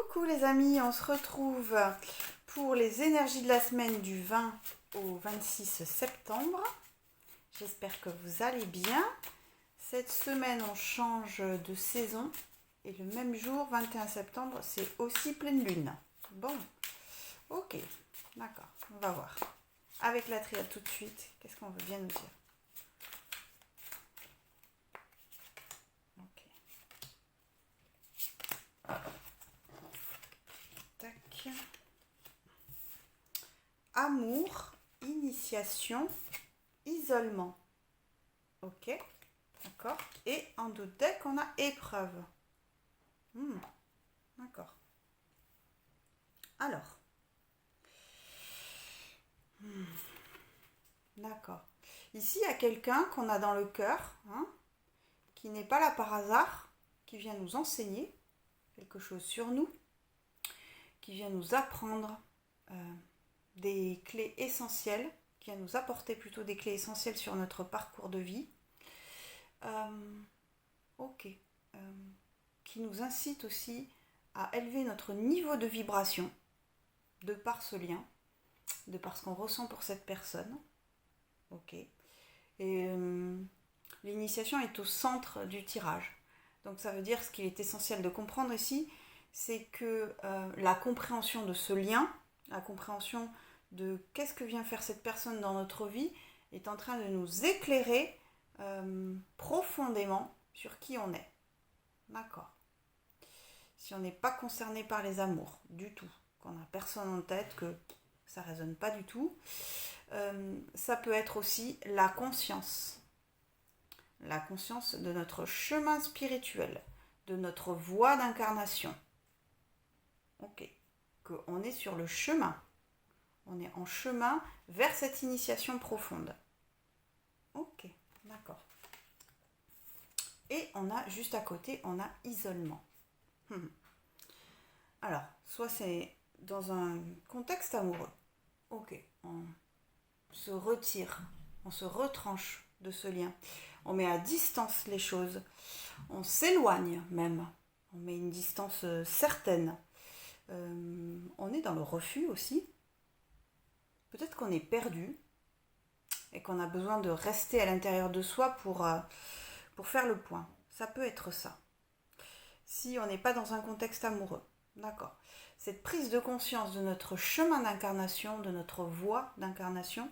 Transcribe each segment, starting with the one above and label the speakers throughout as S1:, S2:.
S1: Coucou les amis, on se retrouve pour les énergies de la semaine du 20 au 26 septembre. J'espère que vous allez bien. Cette semaine, on change de saison et le même jour, 21 septembre, c'est aussi pleine lune. Bon, ok, d'accord, on va voir. Avec la triade tout de suite, qu'est-ce qu'on veut bien nous dire? Tac. Amour, initiation, isolement. Ok, d'accord. Et en dos de deck, on a épreuve. D'accord. Alors. D'accord. Ici, il y a quelqu'un qu'on a dans le cœur, qui n'est pas là par hasard, qui vient nous enseigner quelque chose sur nous, qui vient nous apprendre des clés essentielles, qui vient nous apporter plutôt des clés essentielles sur notre parcours de vie. Qui nous incite aussi à élever notre niveau de vibration de par ce lien, de par ce qu'on ressent pour cette personne. Ok. Et l'initiation est au centre du tirage. Donc ça veut dire ce qu'il est essentiel de comprendre ici, c'est que la compréhension de ce lien, la compréhension de qu'est-ce que vient faire cette personne dans notre vie, est en train de nous éclairer profondément sur qui on est. D'accord. Si on n'est pas concerné par les amours du tout, qu'on n'a personne en tête, que ça ne résonne pas du tout, ça peut être aussi la conscience de notre chemin spirituel, de notre voie d'incarnation. Ok, qu'on est sur le chemin, on est en chemin vers cette initiation profonde. Ok, d'accord. Et on a juste à côté, on a isolement. Alors, soit c'est dans un contexte amoureux. Ok, on se retire, on se retranche de ce lien. On met à distance les choses. On s'éloigne même. On met une distance certaine. On est dans le refus aussi. Peut-être qu'on est perdu et qu'on a besoin de rester à l'intérieur de soi pour faire le point. Ça peut être ça. Si on n'est pas dans un contexte amoureux. D'accord. Cette prise de conscience de notre chemin d'incarnation, de notre voie d'incarnation,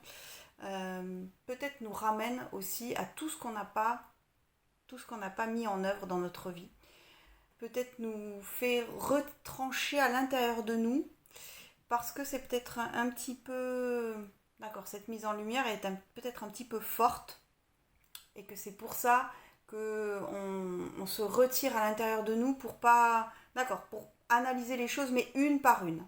S1: peut-être nous ramène aussi à tout ce qu'on n'a pas mis en œuvre dans notre vie. Peut-être nous fait retrancher à l'intérieur de nous parce que c'est peut-être un petit peu... D'accord, cette mise en lumière est peut-être un petit peu forte et que c'est pour ça qu'on se retire à l'intérieur de nous pour pas... D'accord, pour analyser les choses, mais une par une.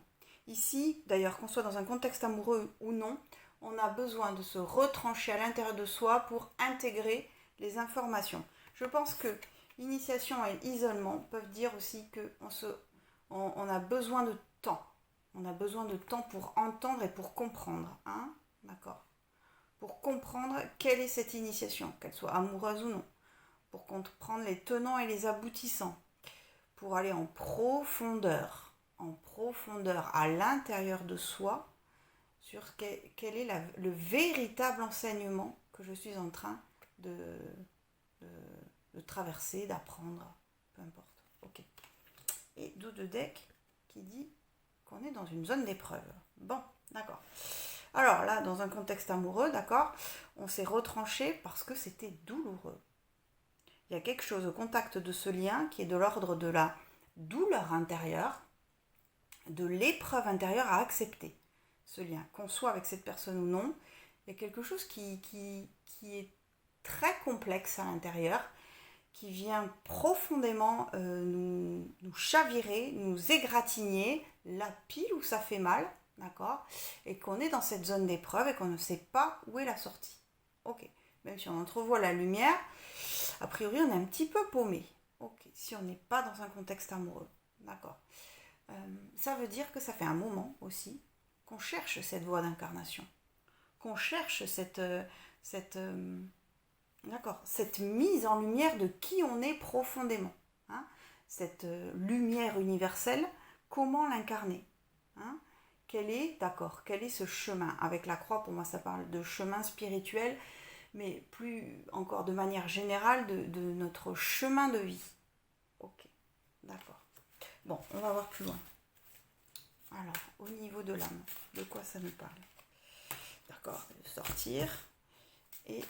S1: Ici, d'ailleurs, qu'on soit dans un contexte amoureux ou non, on a besoin de se retrancher à l'intérieur de soi pour intégrer les informations. Je pense que l'initiation et l'isolement peuvent dire aussi qu'on a besoin de temps. On a besoin de temps pour entendre et pour comprendre. D'accord. Pour comprendre quelle est cette initiation, qu'elle soit amoureuse ou non. Pour comprendre les tenants et les aboutissants. Pour aller en profondeur à l'intérieur de soi, sur quel est le véritable enseignement que je suis en train de traverser, d'apprendre, peu importe. Ok. Et dos de deck qui dit qu'on est dans une zone d'épreuve. Bon, d'accord. Alors là, dans un contexte amoureux, d'accord, on s'est retranché parce que c'était douloureux. Il y a quelque chose au contact de ce lien qui est de l'ordre de la douleur intérieure, de l'épreuve intérieure à accepter. Ce lien, qu'on soit avec cette personne ou non, il y a quelque chose qui est très complexe à l'intérieur, qui vient profondément nous chavirer, nous égratigner, la pile où ça fait mal, d'accord, et qu'on est dans cette zone d'épreuve et qu'on ne sait pas où est la sortie. Ok, même si on entrevoit la lumière, a priori on est un petit peu paumé. Ok, si on n'est pas dans un contexte amoureux, d'accord. Ça veut dire que ça fait un moment aussi qu'on cherche cette voie d'incarnation, qu'on cherche cette mise en lumière de qui on est profondément, cette lumière universelle comment l'incarner, hein? Quel est ce chemin? Avec la croix, pour moi, ça parle de chemin spirituel, mais plus encore de manière générale de notre chemin de vie. Ok, d'accord. Bon, on va voir plus loin. Alors, au niveau de l'âme, de quoi ça nous parle? D'accord, de sortir et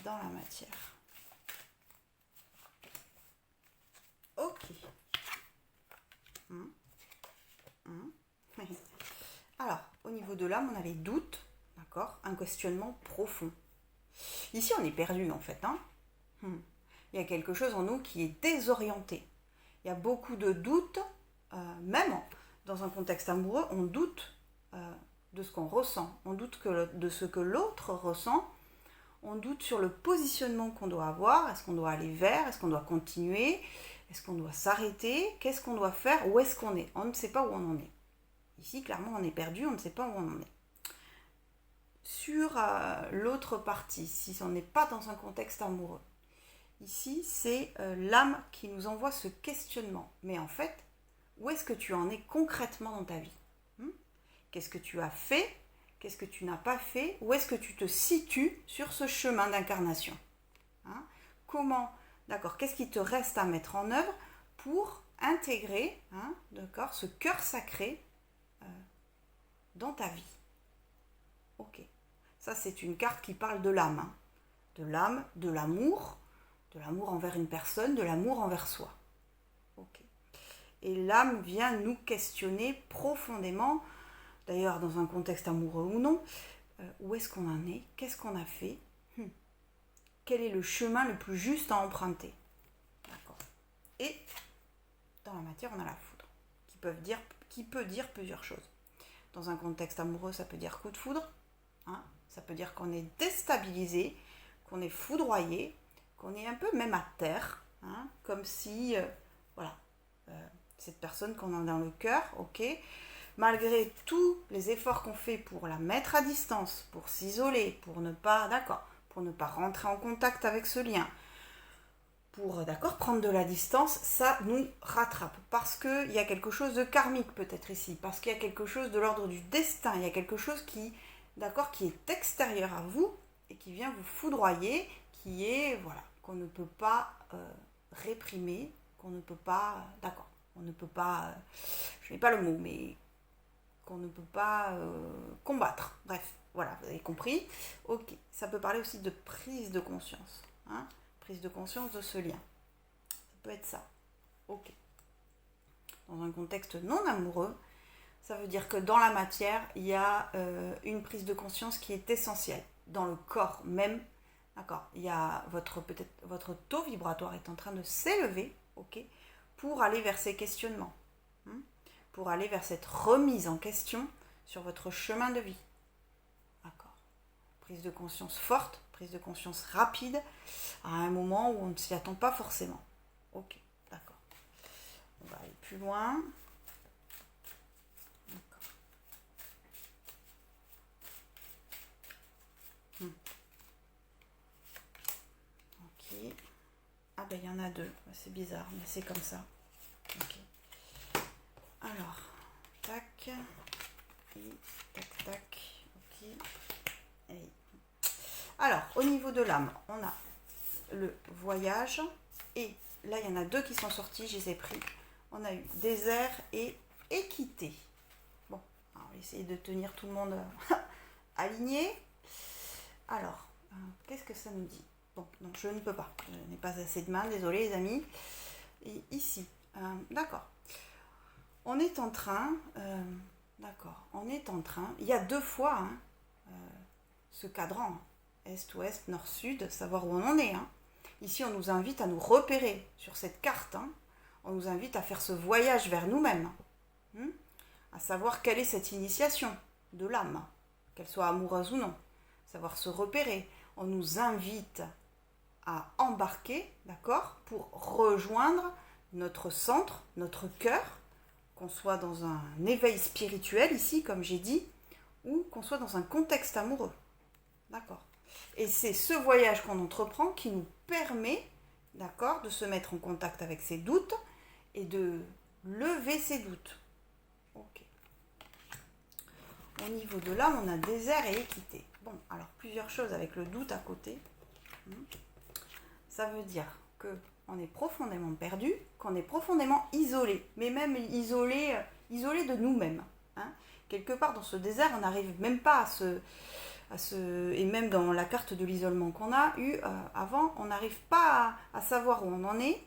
S1: dans la matière. Ok. Alors, au niveau de l'âme, on a les doutes, d'accord, un questionnement profond. Ici, on est perdu en fait, hein. Il y a quelque chose en nous qui est désorienté. Il y a beaucoup de doutes, même dans un contexte amoureux, on doute de ce qu'on ressent, on doute de ce que l'autre ressent, on doute sur le positionnement qu'on doit avoir, est-ce qu'on doit aller vers, est-ce qu'on doit continuer, est-ce qu'on doit s'arrêter, qu'est-ce qu'on doit faire, où est-ce qu'on est, on ne sait pas où on en est. Ici, clairement, on est perdu, on ne sait pas où on en est. Sur l'autre partie, si on n'est pas dans un contexte amoureux, ici, c'est l'âme qui nous envoie ce questionnement. Mais en fait, où est-ce que tu en es concrètement dans ta vie? Qu'est-ce que tu as fait? Qu'est-ce que tu n'as pas fait? Où est-ce que tu te situes sur ce chemin d'incarnation? Comment, d'accord, qu'est-ce qui te reste à mettre en œuvre pour intégrer, d'accord, ce cœur sacré dans ta vie? Ok. Ça, c'est une carte qui parle de l'âme. De l'âme, de l'amour envers une personne, de l'amour envers soi. Ok. Et l'âme vient nous questionner profondément, d'ailleurs dans un contexte amoureux ou non, où est-ce qu'on en est, qu'est-ce qu'on a fait, quel est le chemin le plus juste à emprunter. D'accord. Et dans la matière, on a la foudre, qui peut dire plusieurs choses. Dans un contexte amoureux, ça peut dire coup de foudre, ça peut dire qu'on est déstabilisé, qu'on est foudroyé, qu'on est un peu même à terre, comme si, cette personne qu'on a dans le cœur, ok, malgré tous les efforts qu'on fait pour la mettre à distance, pour s'isoler, pour ne pas rentrer en contact avec ce lien, pour prendre de la distance, ça nous rattrape. Parce qu'il y a quelque chose de karmique peut-être ici, parce qu'il y a quelque chose de l'ordre du destin, il y a quelque chose qui est extérieur à vous et qui vient vous foudroyer, qui est, qu'on ne peut pas réprimer, qu'on ne peut pas, je n'ai pas le mot, mais qu'on ne peut pas combattre. Bref, voilà, vous avez compris. Ok, ça peut parler aussi de prise de conscience, prise de conscience de ce lien. Ça peut être ça. Ok. Dans un contexte non amoureux, ça veut dire que dans la matière, il y a une prise de conscience qui est essentielle. Dans le corps même, d'accord, il y a votre taux vibratoire est en train de s'élever, ok, pour aller vers ces questionnements, pour aller vers cette remise en question sur votre chemin de vie. D'accord. Prise de conscience forte, prise de conscience rapide, à un moment où on ne s'y attend pas forcément. Ok, d'accord. On va aller plus loin. Ok. Ah ben il y en a deux. C'est bizarre, mais c'est comme ça. Ok. Alors, tac. Et tac, tac. Ok. Et... Alors, au niveau de l'âme, on a le voyage. Et là, il y en a deux qui sont sortis, je les ai pris. On a eu désert et équité. Bon, on va essayer de tenir tout le monde aligné. Alors, qu'est-ce que ça nous dit? Bon, non, je ne peux pas. Je n'ai pas assez de mains, désolé les amis. Et ici, d'accord. On est en train, il y a deux fois ce cadran, est-ouest, nord-sud, savoir où on en est. Ici, on nous invite à nous repérer sur cette carte. On nous invite à faire ce voyage vers nous-mêmes, à savoir quelle est cette initiation de l'âme, qu'elle soit amoureuse ou non, savoir se repérer. On nous invite à embarquer, d'accord, pour rejoindre notre centre, notre cœur, qu'on soit dans un éveil spirituel ici, comme j'ai dit, ou qu'on soit dans un contexte amoureux. D'accord. Et c'est ce voyage qu'on entreprend qui nous permet, d'accord, de se mettre en contact avec ses doutes et de lever ses doutes. au niveau de l'âme, on a désert et équité. Bon, alors plusieurs choses avec le doute à côté. Ça veut dire qu'on est profondément perdu, qu'on est profondément isolé, mais même isolé de nous-mêmes. Quelque part dans ce désert, on n'arrive même pas et même dans la carte de l'isolement qu'on a eu avant, on n'arrive pas à savoir où on en est.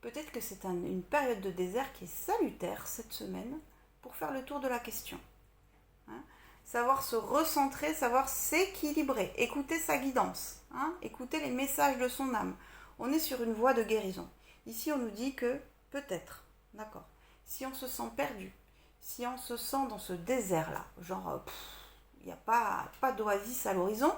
S1: Peut-être que c'est une période de désert qui est salutaire cette semaine pour faire le tour de la question. Savoir se recentrer, savoir s'équilibrer, écouter sa guidance, écouter les messages de son âme. On est sur une voie de guérison. Ici, on nous dit que peut-être, d'accord, si on se sent perdu, si on se sent dans ce désert-là, genre, il n'y a pas d'oasis à l'horizon,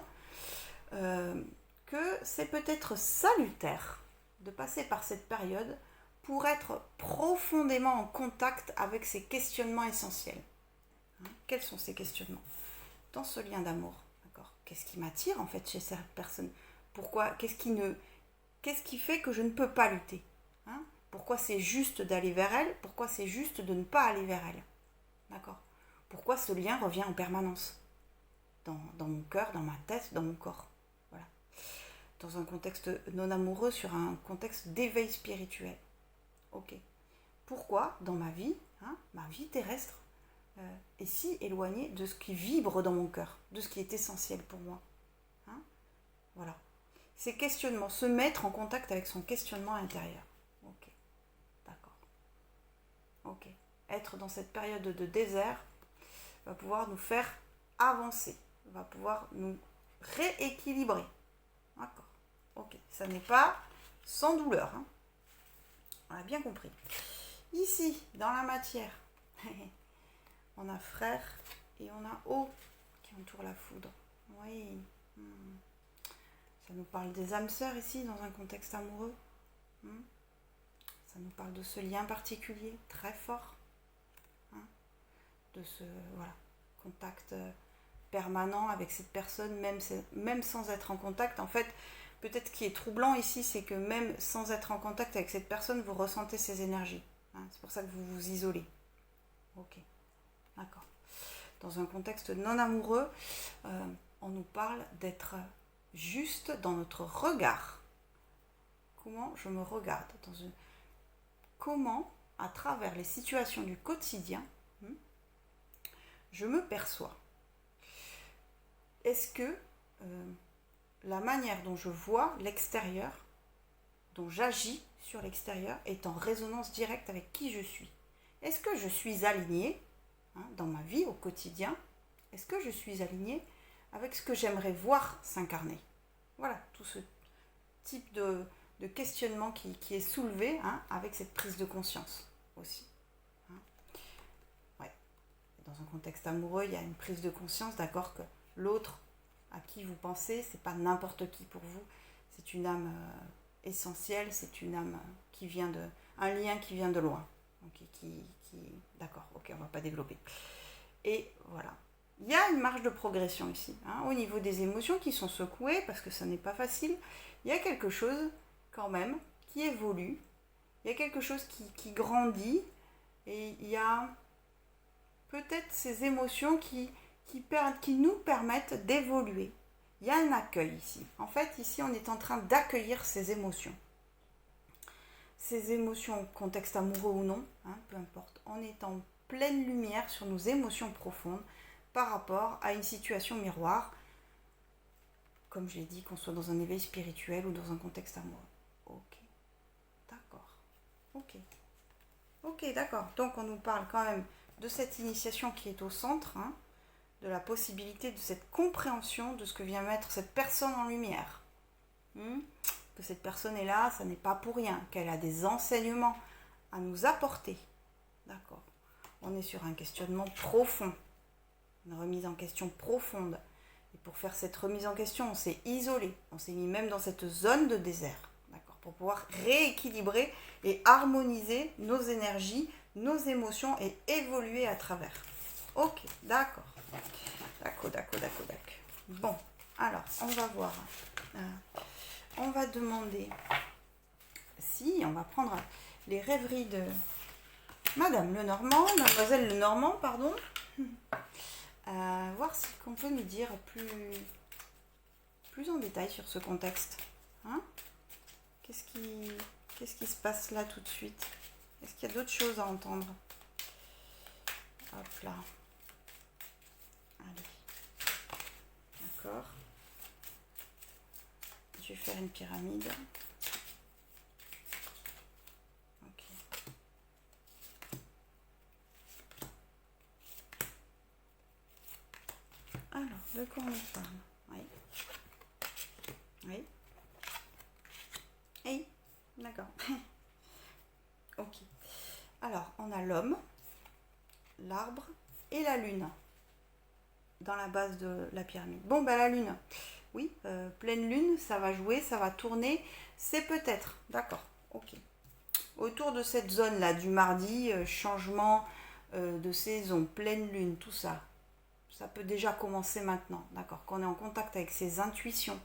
S1: que c'est peut-être salutaire de passer par cette période pour être profondément en contact avec ces questionnements essentiels. Quels sont ces questionnements dans ce lien d'amour, d'accord? Qu'est-ce qui m'attire en fait chez cette personne? Pourquoi? Qu'est-ce qui fait que je ne peux pas lutter? Pourquoi c'est juste d'aller vers elle? Pourquoi c'est juste de ne pas aller vers elle? D'accord? Pourquoi ce lien revient en permanence dans mon cœur, dans ma tête, dans mon corps? Voilà. Dans un contexte non amoureux, sur un contexte d'éveil spirituel. Ok. Pourquoi dans ma vie terrestre, est si éloignée de ce qui vibre dans mon cœur, de ce qui est essentiel pour moi? Voilà. Ces questionnements, se mettre en contact avec son questionnement intérieur. Ok. D'accord. Ok. Être dans cette période de désert va pouvoir nous faire avancer, va pouvoir nous rééquilibrer. D'accord. Ok. Ça n'est pas sans douleur. On a bien compris. Ici, dans la matière, on a frère et on a eau qui entoure la foudre. Oui. Ça nous parle des âmes sœurs ici, dans un contexte amoureux. Ça nous parle de ce lien particulier, très fort. De ce contact permanent avec cette personne, même sans être en contact. En fait, peut-être ce qui est troublant ici, c'est que même sans être en contact avec cette personne, vous ressentez ses énergies. C'est pour ça que vous vous isolez. Ok, d'accord. Dans un contexte non amoureux, on nous parle d'être juste dans notre regard. Comment je me regarde comment, à travers les situations du quotidien, je me perçois. Est-ce que la manière dont je vois l'extérieur, dont j'agis sur l'extérieur, est en résonance directe avec qui je suis? Est-ce que je suis alignée dans ma vie au quotidien? Est-ce que je suis alignée avec ce que j'aimerais voir s'incarner? Voilà, tout ce type de questionnement qui est soulevé avec cette prise de conscience aussi. Ouais. Dans un contexte amoureux, il y a une prise de conscience, d'accord, que l'autre à qui vous pensez, c'est pas n'importe qui pour vous, c'est une âme essentielle, c'est une âme un lien qui vient de loin. Donc, d'accord, ok, on va pas développer. Et voilà. Il y a une marge de progression ici, au niveau des émotions qui sont secouées, parce que ça n'est pas facile. Il y a quelque chose, quand même, qui évolue. Il y a quelque chose qui grandit. Et il y a peut-être ces émotions qui nous permettent d'évoluer. Il y a un accueil ici. En fait, ici, on est en train d'accueillir ces émotions. Ces émotions, contexte amoureux ou non, peu importe. On est en pleine lumière sur nos émotions profondes par rapport à une situation miroir, comme je l'ai dit, qu'on soit dans un éveil spirituel ou dans un contexte amoureux. Ok, d'accord. Ok, d'accord. Donc on nous parle quand même de cette initiation qui est au centre, de la possibilité de cette compréhension de ce que vient mettre cette personne en lumière. Que cette personne est là, ça n'est pas pour rien, qu'elle a des enseignements à nous apporter. D'accord. On est sur un questionnement profond, une remise en question profonde. Et pour faire cette remise en question, on s'est isolé, on s'est mis même dans cette zone de désert, d'accord, pour pouvoir rééquilibrer et harmoniser nos énergies, nos émotions et évoluer à travers. Ok, d'accord. Bon, alors, on va voir. On va demander on va prendre les rêveries de Madame Lenormand, Mademoiselle Lenormand, pardon. voir ce qu'on peut nous dire plus en détail sur ce contexte. Hein? Qu'est-ce qui se passe là tout de suite? Est-ce qu'il y a d'autres choses à entendre? Hop là. Allez. D'accord. Je vais faire une pyramide. Ok. Alors, de quoi on parle? Oui. Oui. Oui. D'accord. Ok. Alors, on a l'homme, l'arbre et la lune dans la base de la pyramide. Bon, ben la lune. Oui, pleine lune, ça va jouer, ça va tourner. C'est peut-être, d'accord, ok. Autour de cette zone-là du mardi, changement de saison, pleine lune, tout ça. Ça peut déjà commencer maintenant, d'accord. Qu'on est en contact avec ses intuitions,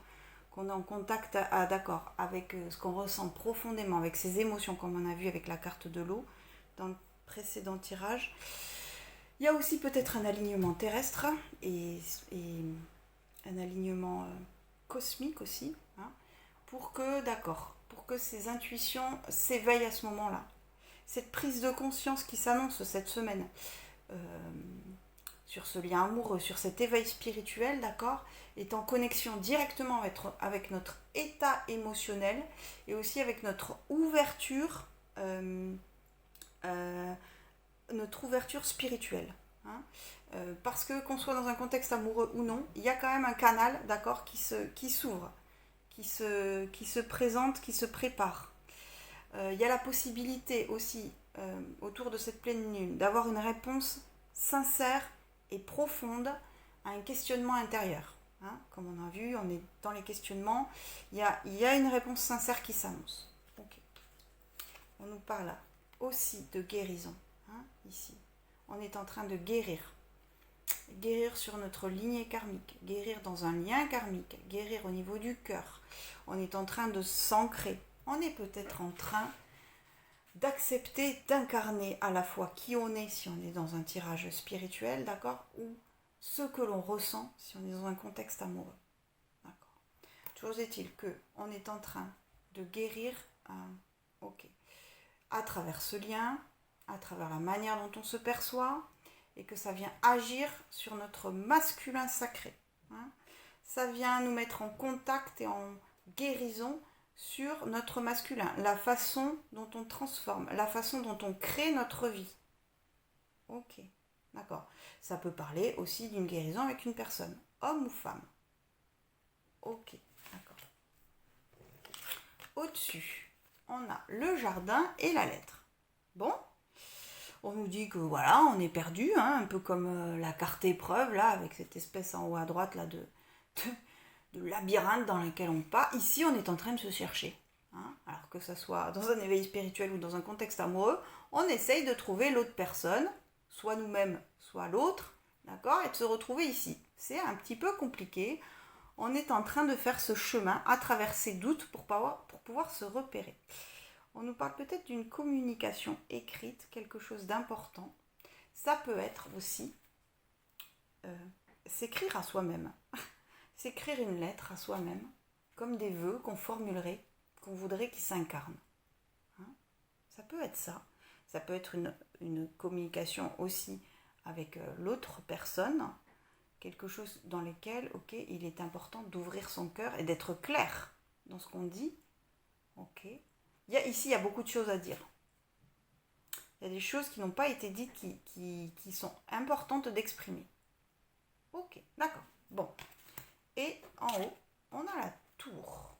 S1: qu'on est en contact, d'accord, avec ce qu'on ressent profondément, avec ses émotions, comme on a vu avec la carte de l'eau dans le précédent tirage. Il y a aussi peut-être un alignement terrestre et un alignement cosmique aussi, hein, pour que ces intuitions s'éveillent à ce moment-là. Cette prise de conscience qui s'annonce cette semaine sur ce lien amoureux, sur cet éveil spirituel, d'accord, est en connexion directement avec notre état émotionnel et aussi avec notre ouverture spirituelle. Hein. Parce que qu'on soit dans un contexte amoureux ou non, il y a quand même un canal, d'accord, qui s'ouvre, qui se présente, qui se prépare. Il y a la possibilité aussi, autour de cette pleine lune, d'avoir une réponse sincère et profonde à un questionnement intérieur. Hein. Comme on a vu, on est dans les questionnements, il y a une réponse sincère qui s'annonce. Okay. On nous parle aussi de guérison, hein, ici. On est en train de guérir sur notre lignée karmique, guérir dans un lien karmique, guérir au niveau du cœur. On est en train de s'ancrer. On est peut-être en train d'accepter, d'incarner à la fois qui on est si on est dans un tirage spirituel, d'accord, ou ce que l'on ressent si on est dans un contexte amoureux. D'accord. Toujours est-il qu'on est en train de guérir à travers ce lien, à travers la manière dont on se perçoit, et que ça vient agir sur notre masculin sacré. Hein. Ça vient nous mettre en contact et en guérison sur notre masculin, la façon dont on transforme, la façon dont on crée notre vie. Ok, d'accord. Ça peut parler aussi d'une guérison avec une personne, homme ou femme. Ok, d'accord. Au-dessus, on a le jardin et la lettre. Bon, on nous dit que voilà, on est perdu, hein, un peu comme la carte épreuve, là, avec cette espèce en haut à droite là, de labyrinthe dans lequel on part. Ici, on est en train de se chercher. Hein, alors que ça soit dans un éveil spirituel ou dans un contexte amoureux, on essaye de trouver l'autre personne, soit nous-mêmes, soit l'autre, d'accord, et de se retrouver ici. C'est un petit peu compliqué. On est en train de faire ce chemin à travers ces doutes pour pouvoir se repérer. On nous parle peut-être d'une communication écrite, quelque chose d'important. Ça peut être aussi s'écrire à soi-même. S'écrire une lettre à soi-même, comme des vœux qu'on formulerait, qu'on voudrait qu'ils s'incarnent. Hein, ça peut être ça. Ça peut être une communication aussi avec l'autre personne, quelque chose dans lequel, ok, il est important d'ouvrir son cœur et d'être clair dans ce qu'on dit. Ok. Ici, il y a beaucoup de choses à dire. Il y a des choses qui n'ont pas été dites qui sont importantes d'exprimer. Ok, d'accord. Bon. Et en haut, on a la tour.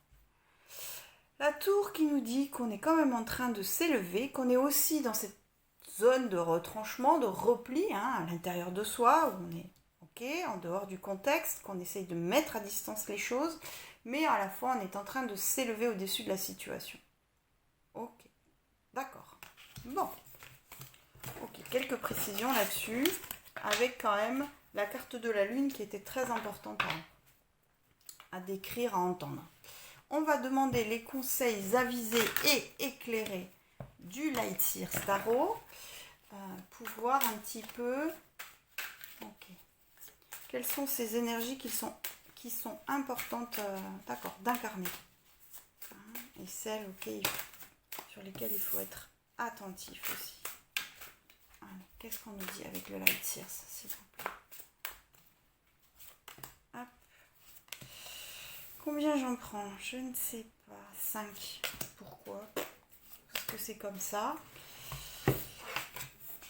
S1: La tour qui nous dit qu'on est quand même en train de s'élever, qu'on est aussi dans cette zone de retranchement, de repli, hein, à l'intérieur de soi, où on est en dehors du contexte, qu'on essaye de mettre à distance les choses, mais à la fois on est en train de s'élever au-dessus de la situation. Ok, d'accord. Bon. Ok, quelques précisions là-dessus, avec quand même la carte de la lune qui était très importante à décrire, à entendre. On va demander les conseils avisés et éclairés du Lightseer Tarot pour voir un petit peu. Ok. Quelles sont ces énergies qui sont importantes, d'accord, d'incarner. Et celles sur lesquelles il faut être attentif aussi. Alors, qu'est-ce qu'on nous dit avec le Light Sears, s'il vous plaît? Hop. Combien j'en prends? Je ne sais pas. 5. Pourquoi? Parce que c'est comme ça.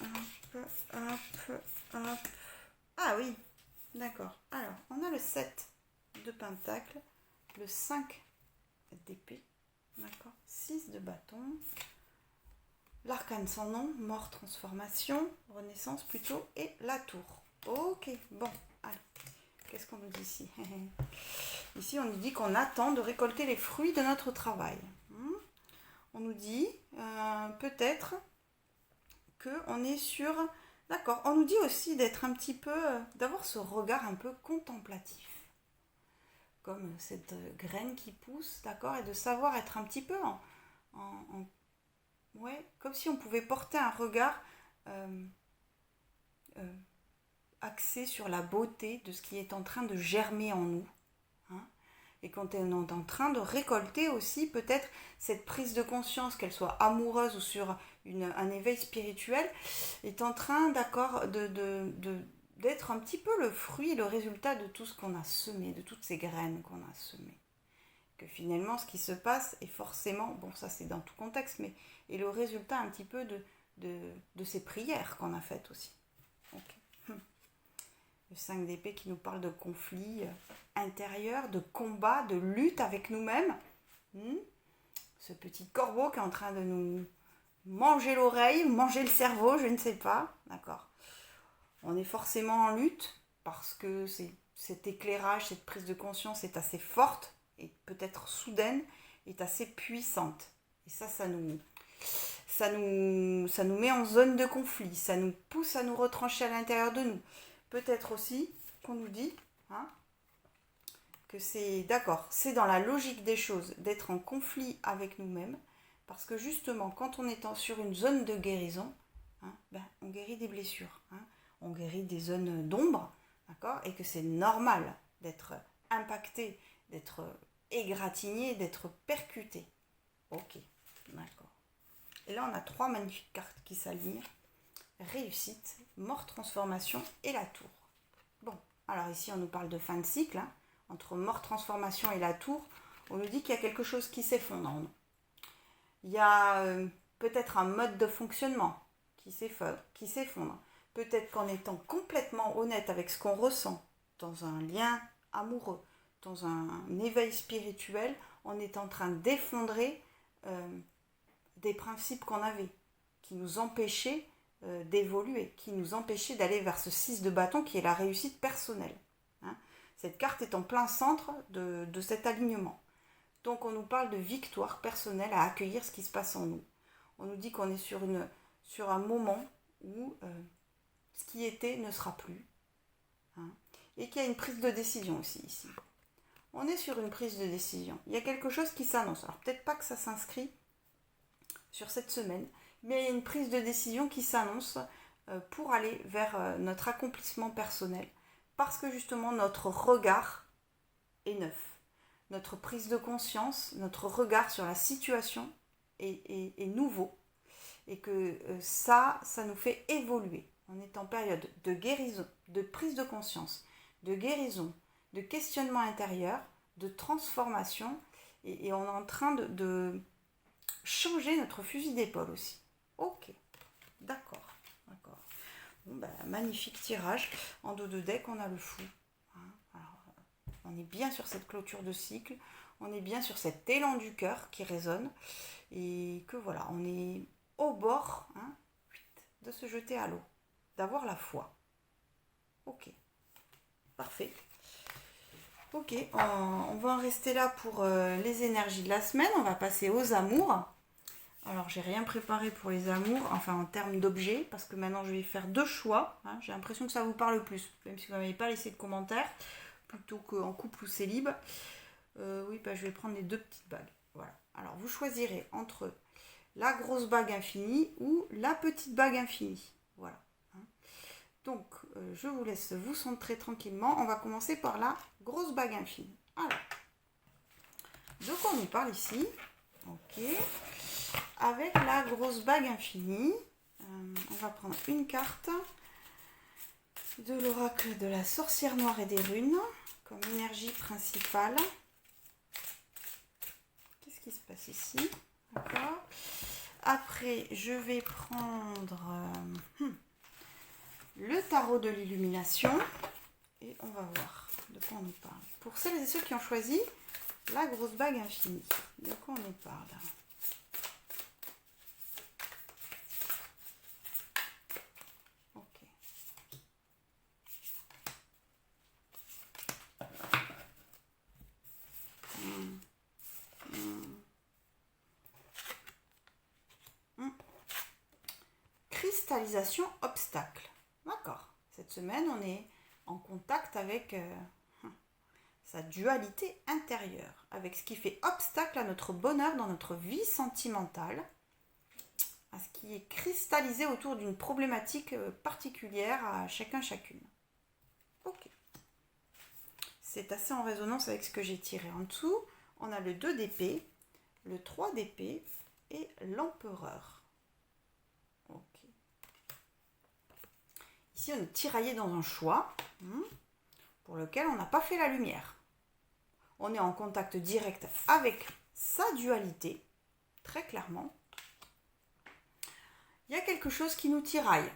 S1: Hop, hop, hop. Ah oui, d'accord. Alors, on a le 7 de pentacle, le 5 d'épée, d'accord, 6 de bâton, l'arcane sans nom, mort, transformation, renaissance plutôt, et la tour. Ok, bon, allez, qu'est-ce qu'on nous dit ici? Ici, on nous dit qu'on attend de récolter les fruits de notre travail. On nous dit peut-être qu'on est sur... D'accord, on nous dit aussi d'être un petit peu... d'avoir ce regard un peu contemplatif. Comme cette graine qui pousse, d'accord, et de savoir être un petit peu ouais, comme si on pouvait porter un regard axé sur la beauté de ce qui est en train de germer en nous. Et quand on est en train de récolter aussi peut-être cette prise de conscience, qu'elle soit amoureuse ou sur un éveil spirituel, est en train, d'accord, d'être un petit peu le fruit et le résultat de tout ce qu'on a semé, de toutes ces graines qu'on a semées. Que finalement, ce qui se passe est forcément, bon ça c'est dans tout contexte, mais est le résultat un petit peu de ces prières qu'on a faites aussi. Okay. Le 5 d'épée qui nous parle de conflits intérieurs, de combat, de lutte avec nous-mêmes. Ce petit corbeau qui est en train de nous manger l'oreille, manger le cerveau, je ne sais pas. D'accord. On est forcément en lutte parce que cet éclairage, cette prise de conscience est assez forte et peut-être soudaine, est assez puissante. Et ça nous met en zone de conflit, ça nous pousse à nous retrancher à l'intérieur de nous. Peut-être aussi qu'on nous dit que c'est d'accord, c'est dans la logique des choses d'être en conflit avec nous-mêmes, parce que justement, quand on est sur une zone de guérison, on guérit des blessures, on guérit des zones d'ombre, d'accord, et que c'est normal d'être impacté, d'être égratigné, d'être percuté. Ok, d'accord. Et là, on a 3 magnifiques cartes qui s'alignent. Réussite, mort, transformation et la tour. Bon, alors ici on nous parle de fin de cycle, entre mort, transformation et la tour, on nous dit qu'il y a quelque chose qui s'effondre en nous. Il y a peut-être un mode de fonctionnement qui s'effondre. Peut-être qu'en étant complètement honnête avec ce qu'on ressent dans un lien amoureux, dans un éveil spirituel, on est en train d'effondrer des principes qu'on avait, qui nous empêchaient d'évoluer, qui nous empêchait d'aller vers ce 6 de bâton qui est la réussite personnelle. Cette carte est en plein centre de cet alignement. Donc on nous parle de victoire personnelle à accueillir ce qui se passe en nous. On nous dit qu'on est sur un moment où ce qui était ne sera plus. Et qu'il y a une prise de décision aussi ici. On est sur une prise de décision. Il y a quelque chose qui s'annonce. Alors peut-être pas que ça s'inscrit sur cette semaine, mais il y a une prise de décision qui s'annonce pour aller vers notre accomplissement personnel, parce que justement notre regard est neuf. Notre prise de conscience, notre regard sur la situation est nouveau, et que ça nous fait évoluer. On est en période de guérison, de prise de conscience, de guérison, de questionnement intérieur, de transformation, et on est en train de changer notre fusil d'épaule aussi. Ok, d'accord. Bon, magnifique tirage. En dos de deck, on a le fou. Alors, on est bien sur cette clôture de cycle. On est bien sur cet élan du cœur qui résonne. Et que voilà, on est au bord de se jeter à l'eau. D'avoir la foi. Ok, parfait. Ok, on va en rester là pour les énergies de la semaine. On va passer aux amours. Alors, j'ai rien préparé pour les amours, enfin en termes d'objets, parce que maintenant je vais faire 2 choix. J'ai l'impression que ça vous parle plus, même si vous n'avez pas laissé de commentaires, plutôt qu'en couple ou célib. Oui, je vais prendre les 2 petites bagues. Voilà. Alors, vous choisirez entre la grosse bague infinie ou la petite bague infinie. Voilà. Donc, je vous laisse vous centrer tranquillement. On va commencer par la grosse bague infinie. Alors, de quoi on nous parle ici? Ok. Avec la grosse bague infinie, on va prendre une carte de l'oracle de la sorcière noire et des runes comme énergie principale. Qu'est-ce qui se passe ici? D'accord. Après, je vais prendre le tarot de l'illumination et on va voir de quoi on nous parle. Pour celles et ceux qui ont choisi la grosse bague infinie, de quoi on nous parle? Ok. Cristallisation obstacle. D'accord. Cette semaine, on est en contact avec sa dualité intérieure, avec ce qui fait obstacle à notre bonheur dans notre vie sentimentale, à ce qui est cristallisé autour d'une problématique particulière à chacun chacune. Ok. C'est assez en résonance avec ce que j'ai tiré en dessous. On a le 2 d'épée, le 3 d'épée et l'empereur. Ok. Ici, on est tiraillé dans un choix pour lequel on n'a pas fait la lumière. On est en contact direct avec sa dualité, très clairement. Il y a quelque chose qui nous tiraille.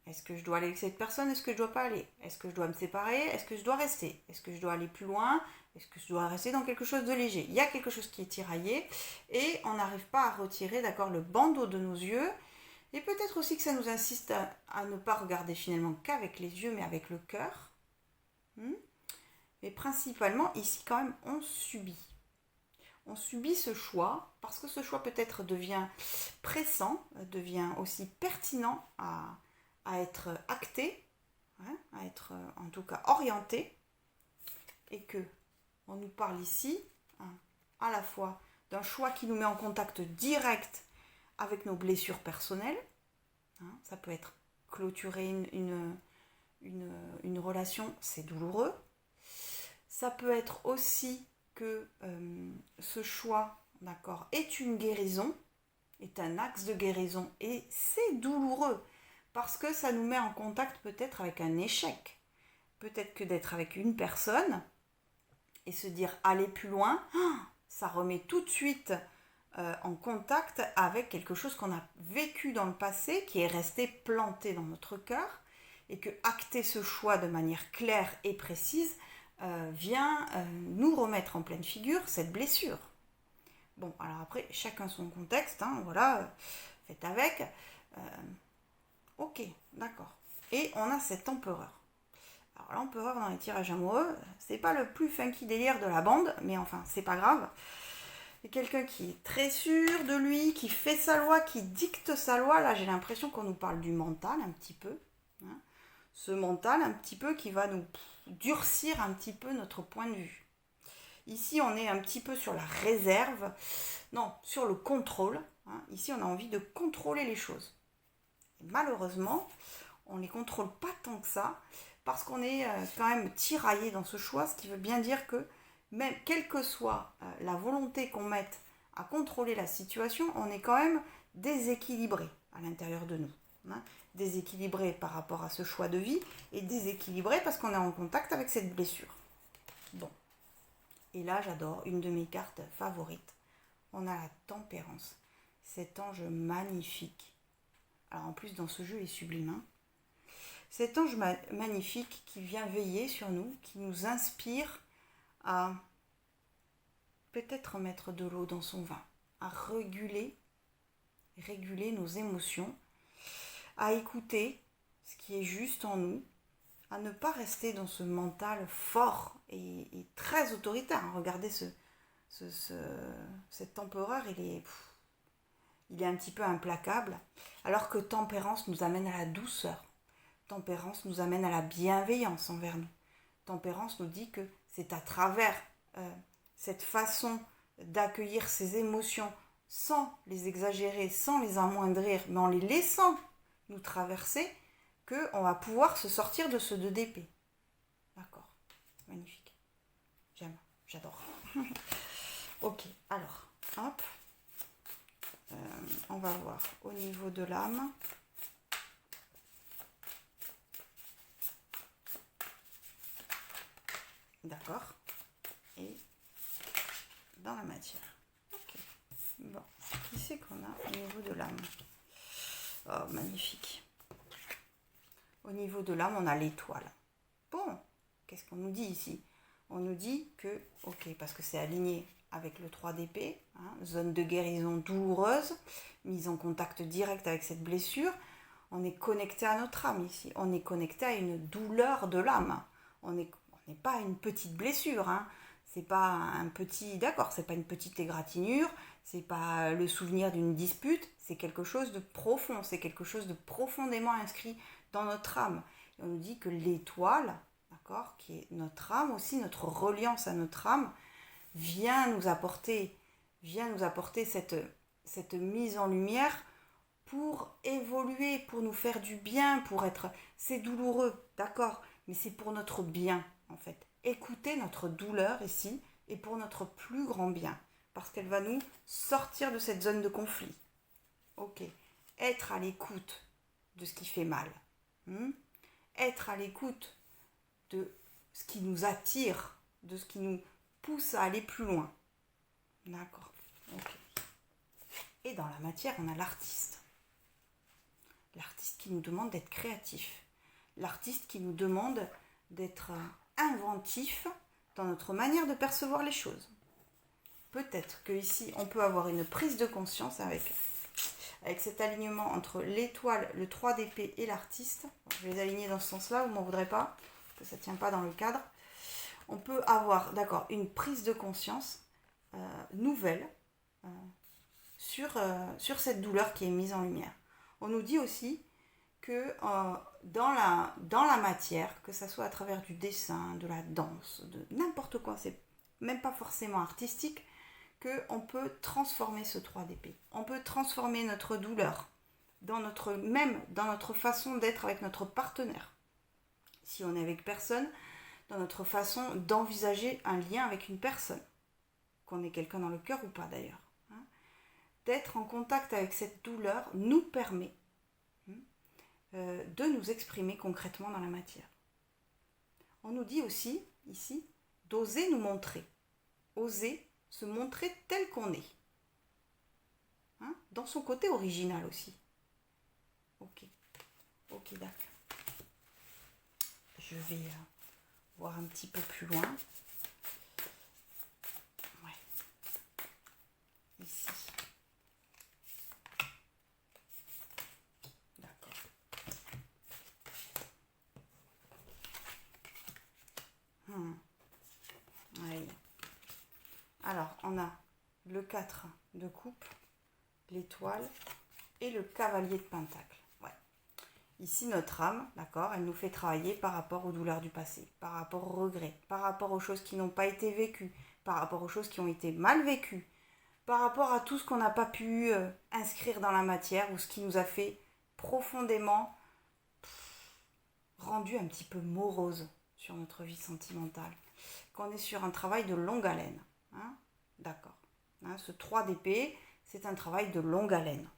S1: Est-ce que je dois aller avec cette personne? Est-ce que je ne dois pas aller? Est-ce que je dois me séparer? Est-ce que je dois rester? Est-ce que je dois aller plus loin? Est-ce que je dois rester dans quelque chose de léger? Il y a quelque chose qui est tiraillé et on n'arrive pas à retirer, d'accord, le bandeau de nos yeux. Et peut-être aussi que ça nous insiste à ne pas regarder finalement qu'avec les yeux, mais avec le cœur. Mais principalement, ici quand même, on subit. On subit ce choix parce que ce choix peut-être devient pressant, devient aussi pertinent à être acté, à être en tout cas orienté. Et que on nous parle ici à la fois d'un choix qui nous met en contact direct avec nos blessures personnelles. Ça peut être clôturer une relation, c'est douloureux. Ça peut être aussi que ce choix, d'accord, est une guérison, est un axe de guérison et c'est douloureux parce que ça nous met en contact peut-être avec un échec. Peut-être que d'être avec une personne et se dire aller plus loin, ça remet tout de suite en contact avec quelque chose qu'on a vécu dans le passé, qui est resté planté dans notre cœur, et que acter ce choix de manière claire et précise vient nous remettre en pleine figure cette blessure. Bon, alors après, chacun son contexte, voilà, faites avec. Ok, d'accord. Et on a cet empereur. Alors l'empereur dans les tirages amoureux, c'est pas le plus funky délire de la bande, mais enfin, c'est pas grave. C'est quelqu'un qui est très sûr de lui, qui fait sa loi, qui dicte sa loi. Là, j'ai l'impression qu'on nous parle du mental un petit peu. Ce mental un petit peu qui va nous durcir un petit peu notre point de vue. Ici, on est un petit peu sur la réserve, non, sur le contrôle. Ici, on a envie de contrôler les choses. Et malheureusement, on ne les contrôle pas tant que ça, parce qu'on est quand même tiraillé dans ce choix, ce qui veut bien dire que même quelle que soit la volonté qu'on mette à contrôler la situation, on est quand même déséquilibré à l'intérieur de nous. Déséquilibré par rapport à ce choix de vie et déséquilibré parce qu'on est en contact avec cette blessure. Bon. Et là, j'adore, une de mes cartes favorites. On a la tempérance. Cet ange magnifique. Alors en plus, dans ce jeu, il est sublime. Cet ange magnifique qui vient veiller sur nous, qui nous inspire à peut-être mettre de l'eau dans son vin, à réguler nos émotions, à écouter ce qui est juste en nous, à ne pas rester dans ce mental fort et très autoritaire. Regardez cet empereur, il est un petit peu implacable, alors que tempérance nous amène à la douceur. Tempérance nous amène à la bienveillance envers nous. Tempérance nous dit que c'est à travers cette façon d'accueillir ses émotions sans les exagérer, sans les amoindrir, mais en les laissant nous traverser, qu'on va pouvoir se sortir de ce 2 d'épée. D'accord, magnifique. J'aime, j'adore. Ok, alors, hop. On va voir au niveau de l'âme. D'accord. Et dans la matière. Ok. Bon, qui c'est qu'on a au niveau de l'âme? Oh, magnifique. Au niveau de l'âme, on a l'étoile. Bon, qu'est-ce qu'on nous dit ici? On nous dit que, ok, parce que c'est aligné avec le 3 d'épée, hein, zone de guérison douloureuse, mise en contact direct avec cette blessure, on est connecté à notre âme ici. On est connecté à une douleur de l'âme. On n'est pas une petite blessure, hein. C'est pas un petit, d'accord, c'est pas une petite égratignure, c'est pas le souvenir d'une dispute, c'est quelque chose de profond, c'est quelque chose de profondément inscrit dans notre âme. Et on nous dit que l'étoile, d'accord, qui est notre âme aussi, notre reliance à notre âme, vient nous apporter cette mise en lumière pour évoluer, pour nous faire du bien, pour être... C'est douloureux, d'accord, mais c'est pour notre bien, en fait. Écoutez notre douleur ici, et pour notre plus grand bien, parce qu'elle va nous sortir de cette zone de conflit. Ok. Être à l'écoute de ce qui fait mal. Être à l'écoute de ce qui nous attire, de ce qui nous pousse à aller plus loin. D'accord. Ok. Et dans la matière, on a l'artiste. L'artiste qui nous demande d'être créatif. L'artiste qui nous demande d'être inventif dans notre manière de percevoir les choses. Peut-être qu'ici, on peut avoir une prise de conscience avec cet alignement entre l'étoile, le 3 d'épée et l'artiste. Je vais les aligner dans ce sens-là, vous m'en voudrez pas, parce que ça ne tient pas dans le cadre. On peut avoir, d'accord, une prise de conscience nouvelle sur cette douleur qui est mise en lumière. On nous dit aussi que dans la matière, que ça soit à travers du dessin, de la danse, de n'importe quoi, c'est même pas forcément artistique, qu'on peut transformer ce 3 d'épée. On peut transformer notre douleur dans notre façon d'être avec notre partenaire. Si on est avec personne, dans notre façon d'envisager un lien avec une personne, qu'on ait quelqu'un dans le cœur ou pas d'ailleurs. D'être en contact avec cette douleur nous permet de nous exprimer concrètement dans la matière. On nous dit aussi, ici, d'oser nous montrer. Oser se montrer tel qu'on est. Dans son côté original aussi. Ok, d'accord. Je vais voir un petit peu plus loin. Ouais. Ici. D'accord. Ouais. Alors, on a le 4 de coupe, l'étoile et le cavalier de pentacle. Ouais. Ici, notre âme, d'accord, elle nous fait travailler par rapport aux douleurs du passé, par rapport aux regrets, par rapport aux choses qui n'ont pas été vécues, par rapport aux choses qui ont été mal vécues, par rapport à tout ce qu'on n'a pas pu inscrire dans la matière ou ce qui nous a fait profondément rendu un petit peu morose sur notre vie sentimentale. Qu'on est sur un travail de longue haleine. D'accord. Ce 3 d'épée, c'est un travail de longue haleine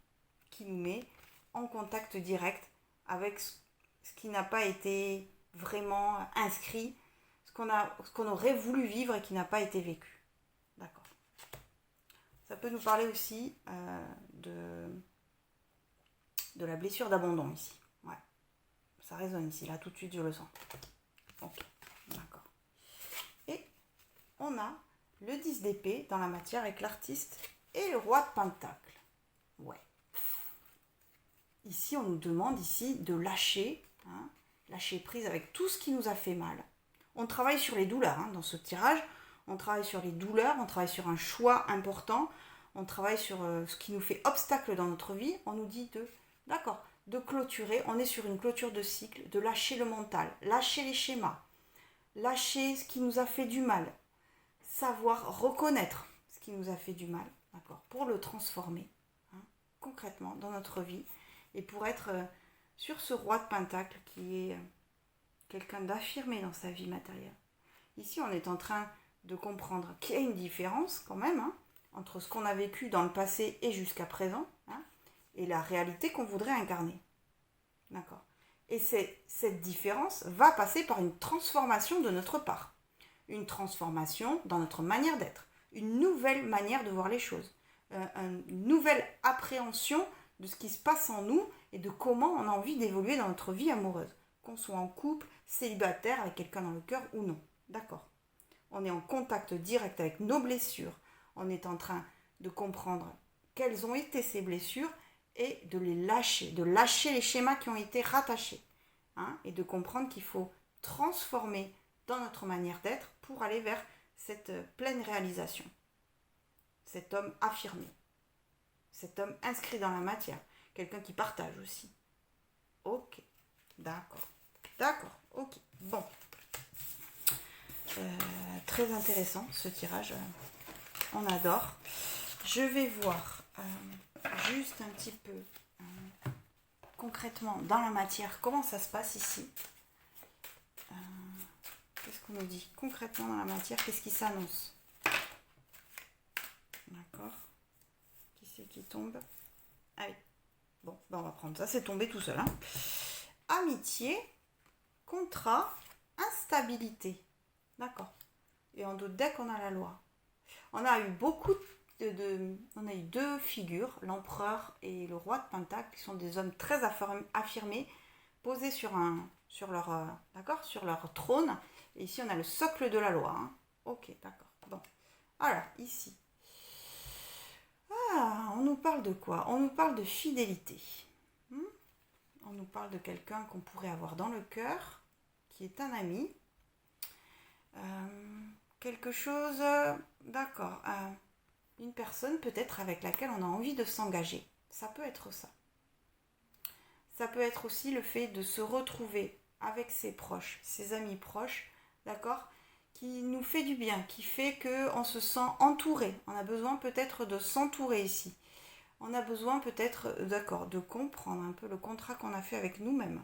S1: qui nous met en contact direct avec ce qui n'a pas été vraiment inscrit, ce qu'on aurait voulu vivre et qui n'a pas été vécu. D'accord. Ça peut nous parler aussi de la blessure d'abandon ici. Ouais. Ça résonne ici, là tout de suite je le sens. Ok, d'accord. Et on a le 10 d'épée dans la matière avec l'artiste et le roi de pentacle. Ouais. Ici, on nous demande ici de lâcher, lâcher prise avec tout ce qui nous a fait mal. On travaille sur les douleurs dans ce tirage. On travaille sur les douleurs, on travaille sur un choix important. On travaille sur ce qui nous fait obstacle dans notre vie. On nous dit de clôturer. On est sur une clôture de cycle, de lâcher le mental, lâcher les schémas, lâcher ce qui nous a fait du mal. Savoir reconnaître ce qui nous a fait du mal, d'accord, pour le transformer concrètement dans notre vie et pour être sur ce roi de Pentacle qui est quelqu'un d'affirmé dans sa vie matérielle. Ici, on est en train de comprendre qu'il y a une différence quand même hein, entre ce qu'on a vécu dans le passé et jusqu'à présent hein, et la réalité qu'on voudrait incarner. D'accord. Et cette différence va passer par une transformation de notre part. Une transformation dans notre manière d'être. Une nouvelle manière de voir les choses. Une nouvelle appréhension de ce qui se passe en nous et de comment on a envie d'évoluer dans notre vie amoureuse. Qu'on soit en couple, célibataire, avec quelqu'un dans le cœur ou non. D'accord. On est en contact direct avec nos blessures. On est en train de comprendre quelles ont été ces blessures et de les lâcher, de lâcher les schémas qui ont été rattachés. Hein, et de comprendre qu'il faut transformer dans notre manière d'être pour aller vers cette pleine réalisation. Cet homme affirmé. Cet homme inscrit dans la matière. Quelqu'un qui partage aussi. Ok. D'accord. D'accord. Ok. Bon. Très intéressant ce tirage. On adore. Je vais voir juste un petit peu concrètement dans la matière comment ça se passe ici. Qu'est-ce qu'on nous dit concrètement dans la matière? Qu'est-ce qui s'annonce? D'accord. Qui c'est qui tombe? Ah oui. Bon, ben on va prendre ça. C'est tombé tout seul. Hein. Amitié, contrat, instabilité. D'accord. Et en d'autres decks, on a la loi. On a eu beaucoup on a eu deux figures, l'empereur et le roi de Pentacle, qui sont des hommes très affirmés, posés sur leur trône. Et ici, on a le socle de la loi. Hein. Ok, d'accord. Bon. Alors, ici. On nous parle de quoi? On nous parle de fidélité. On nous parle de quelqu'un qu'on pourrait avoir dans le cœur, qui est un ami. Quelque chose, d'accord, une personne peut-être avec laquelle on a envie de s'engager. Ça peut être ça. Ça peut être aussi le fait de se retrouver avec ses proches, ses amis proches, d'accord, qui nous fait du bien, qui fait qu'on se sent entouré. On a besoin peut-être de s'entourer ici. On a besoin peut-être, d'accord, de comprendre un peu le contrat qu'on a fait avec nous-mêmes.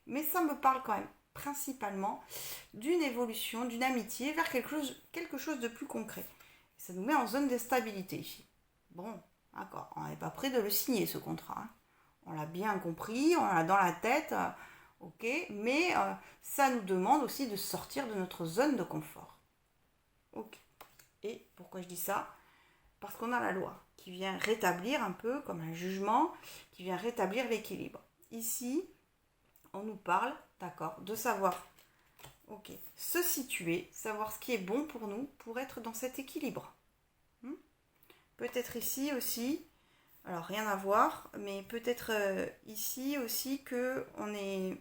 S1: Mais ça me parle quand même principalement d'une évolution, d'une amitié vers quelque chose de plus concret. Ça nous met en zone de stabilité ici. Bon, d'accord, on n'est pas prêt de le signer ce contrat. Hein. On l'a bien compris, on l'a dans la tête, ok, mais ça nous demande aussi de sortir de notre zone de confort. Ok. Et pourquoi je dis ça? Parce qu'on a la loi qui vient rétablir un peu comme un jugement, qui vient rétablir l'équilibre. Ici, on nous parle, d'accord, de savoir, ok, se situer, savoir ce qui est bon pour nous pour être dans cet équilibre. Peut-être ici aussi, alors rien à voir, mais peut-être ici aussi que on est...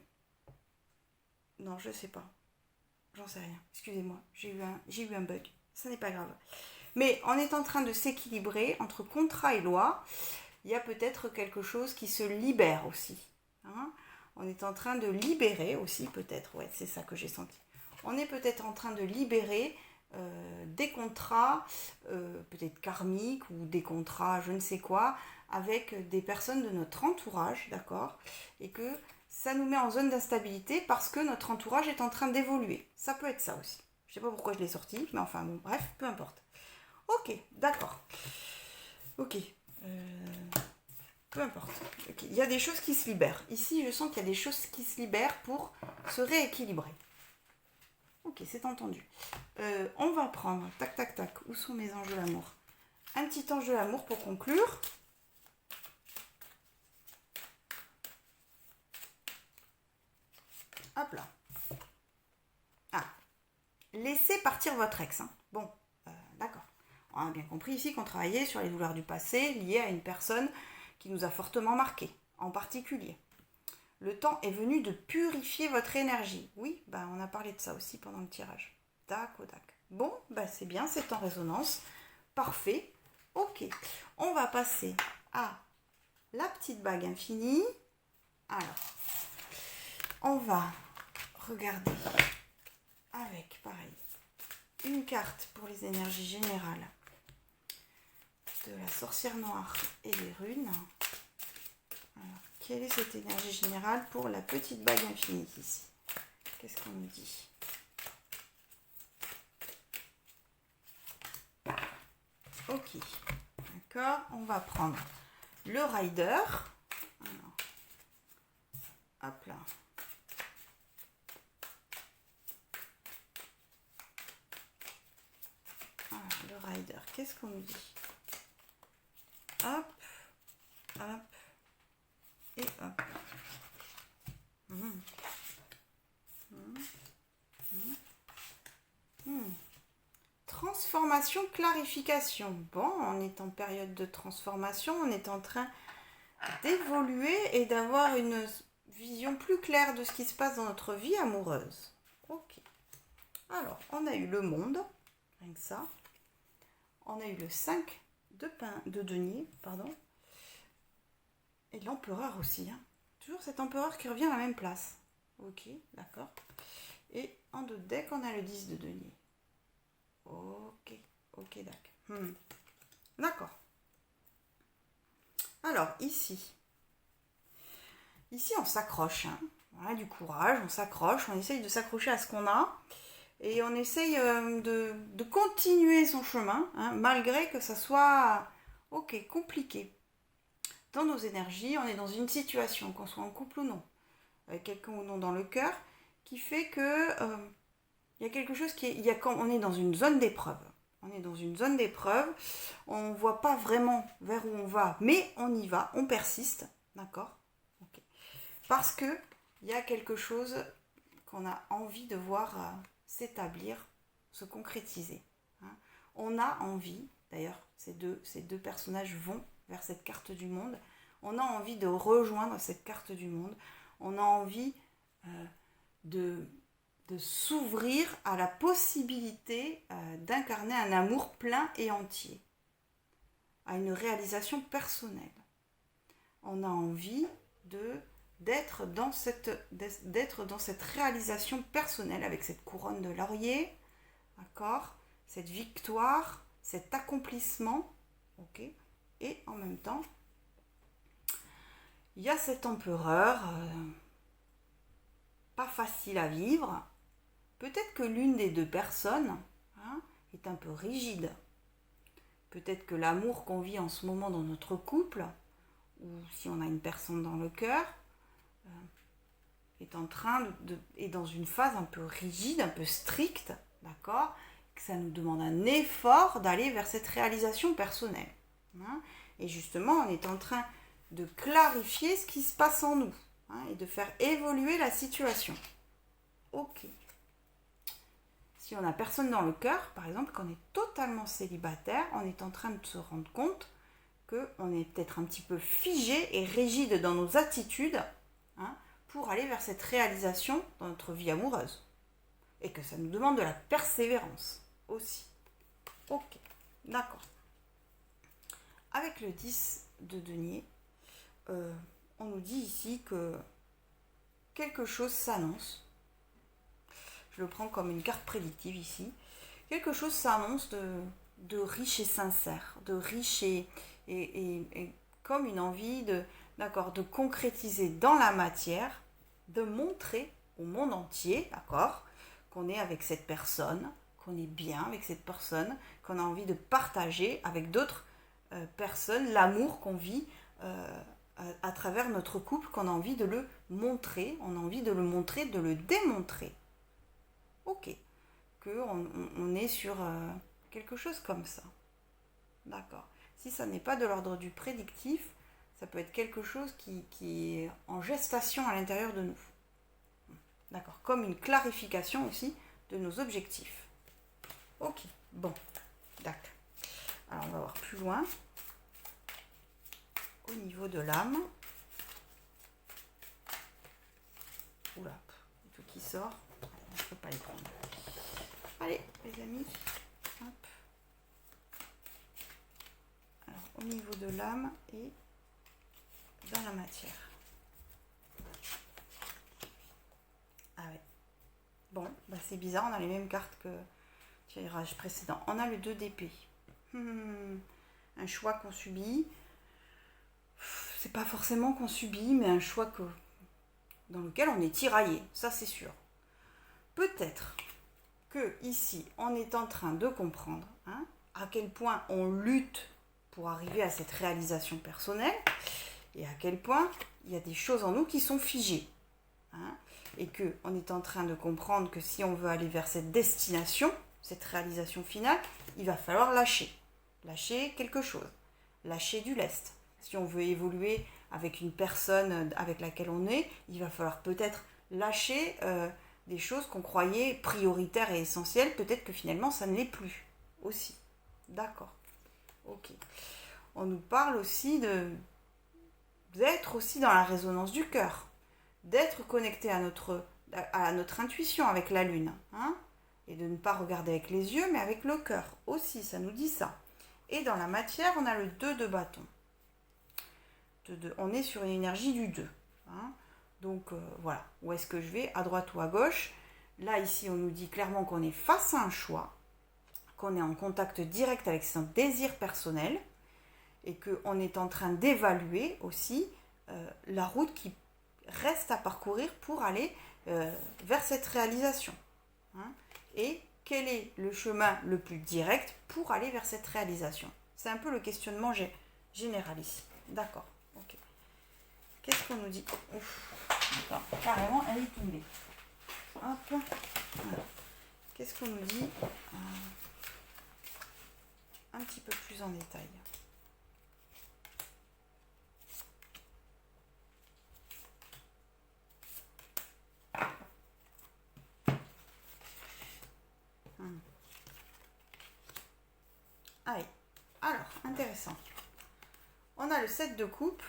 S1: Non, je sais pas. J'en sais rien. Excusez-moi, j'ai eu un bug. Ça n'est pas grave. Mais on est en train de s'équilibrer entre contrat et loi. Il y a peut-être quelque chose qui se libère aussi. Hein, on est en train de libérer aussi, peut-être. Ouais, c'est ça que j'ai senti. On est peut-être en train de libérer des contrats, peut-être karmiques ou des contrats, je ne sais quoi, avec des personnes de notre entourage, d'accord? Et que ça nous met en zone d'instabilité parce que notre entourage est en train d'évoluer. Ça peut être ça aussi. Je ne sais pas pourquoi je l'ai sorti, mais enfin bon, bref, peu importe. Ok, d'accord. Ok. Peu importe. Okay. Il y a des choses qui se libèrent. Ici, je sens qu'il y a des choses qui se libèrent pour se rééquilibrer. Ok, c'est entendu. On va prendre, tac, tac, tac, où sont mes anges de l'amour? Un petit ange de l'amour pour conclure. Hop là. Ah, laissez partir votre ex. Hein. Bon, d'accord. On a bien compris ici qu'on travaillait sur les douleurs du passé liées à une personne qui nous a fortement marqué, en particulier. Le temps est venu de purifier votre énergie. Oui, on a parlé de ça aussi pendant le tirage. D'accord. Bon, c'est bien, c'est en résonance. Parfait. Ok. On va passer à la petite bague infinie. Alors, on va regarder avec, pareil, une carte pour les énergies générales de la sorcière noire et les runes. Alors, quelle est cette énergie générale pour la petite bague infinie ici? Qu'est-ce qu'on nous dit? Ok, d'accord, on va prendre le rider. Alors, hop là. Alors, le rider, qu'est-ce qu'on nous dit? Hop, hop, et hop. Transformation, clarification. Bon, on est en période de transformation, on est en train d'évoluer et d'avoir une vision plus claire de ce qui se passe dans notre vie amoureuse. Ok. Alors, on a eu le monde, rien que ça. On a eu le 5 de denier, pardon. Et l'empereur aussi. Hein. Toujours cet empereur qui revient à la même place. Ok, d'accord. Et en deux decks, on a le 10 de denier. Ok, ok, d'accord. D'accord. Alors, ici, on s'accroche. Hein. Voilà, du courage, on s'accroche, on essaye de s'accrocher à ce qu'on a. Et on essaye de continuer son chemin, hein, malgré que ça soit, ok, compliqué. Dans nos énergies, on est dans une situation, qu'on soit en couple ou non, avec quelqu'un ou non dans le cœur, qui fait que il y a quelque chose on est dans une zone d'épreuve. On est dans une zone d'épreuve, on ne voit pas vraiment vers où on va, mais on y va, on persiste, d'accord? Okay. Parce que il y a quelque chose qu'on a envie de voir s'établir, se concrétiser. Hein. On a envie, d'ailleurs, ces deux personnages vont vers cette carte du monde, on a envie de rejoindre cette carte du monde, on a envie de s'ouvrir à la possibilité d'incarner un amour plein et entier, à une réalisation personnelle. On a envie d'être dans cette réalisation personnelle avec cette couronne de laurier, d'accord, cette victoire, cet accomplissement, ok, et en même temps, il y a cet empereur pas facile à vivre. Peut-être que l'une des deux personnes est un peu rigide. Peut-être que l'amour qu'on vit en ce moment dans notre couple, ou si on a une personne dans le cœur, est dans une phase un peu rigide, un peu stricte, d'accord, que ça nous demande un effort d'aller vers cette réalisation personnelle. Hein, et justement, on est en train de clarifier ce qui se passe en nous et de faire évoluer la situation. Ok. Si on n'a personne dans le cœur, par exemple, qu'on est totalement célibataire, on est en train de se rendre compte qu'on est peut-être un petit peu figé et rigide dans nos attitudes pour aller vers cette réalisation dans notre vie amoureuse. Et que ça nous demande de la persévérance aussi. Ok, d'accord. Avec le 10 de denier, on nous dit ici que quelque chose s'annonce. Je le prends comme une carte prédictive ici. Quelque chose s'annonce de riche et sincère, de riche et comme une envie de concrétiser dans la matière, de montrer au monde entier, d'accord, qu'on est avec cette personne, qu'on est bien avec cette personne, qu'on a envie de partager avec d'autres personnes l'amour qu'on vit à travers notre couple, qu'on a envie de le montrer, on a envie de le montrer, de le démontrer. Ok, qu'on est sur quelque chose comme ça. D'accord. Si ça n'est pas de l'ordre du prédictif, ça peut être quelque chose qui est en gestation à l'intérieur de nous. D'accord. Comme une clarification aussi de nos objectifs. Ok, bon, d'accord. Alors on va voir plus loin. Au niveau de l'âme. Oula, tout qui sort. Je ne peux pas les prendre. Allez, les amis. Hop. Alors, au niveau de l'âme et dans la matière. Ah ouais. Bon, bah c'est bizarre, on a les mêmes cartes que tirage précédent. On a le 2 d'épée. Un choix qu'on subit. c'est pas forcément qu'on subit, mais un choix dans lequel on est tiraillé, ça c'est sûr. Peut-être que ici, on est en train de comprendre à quel point on lutte pour arriver à cette réalisation personnelle et à quel point il y a des choses en nous qui sont figées. Et qu'on est en train de comprendre que si on veut aller vers cette destination, cette réalisation finale, il va falloir lâcher quelque chose, lâcher du lest. Si on veut évoluer avec une personne avec laquelle on est, il va falloir peut-être lâcher des choses qu'on croyait prioritaires et essentielles, peut-être que finalement ça ne l'est plus aussi. D'accord. Ok. On nous parle aussi d'être aussi dans la résonance du cœur, d'être connecté à notre intuition avec la lune, et de ne pas regarder avec les yeux, mais avec le cœur aussi, ça nous dit ça. Et dans la matière, on a le 2 de bâton. On est sur une énergie du 2. Donc voilà, où est-ce que je vais, à droite ou à gauche? Là, ici, on nous dit clairement qu'on est face à un choix, qu'on est en contact direct avec son désir personnel, et qu'on est en train d'évaluer aussi la route qui reste à parcourir pour aller vers cette réalisation. Et quel est le chemin le plus direct pour aller vers cette réalisation? C'est un peu le questionnement général ici. D'accord, ok. Qu'est-ce qu'on nous dit? Attends, carrément, elle est tombée. Hop. Voilà. Qu'est-ce qu'on nous dit un petit peu plus en détail? Allez, alors, intéressant. On a le 7 de coupe,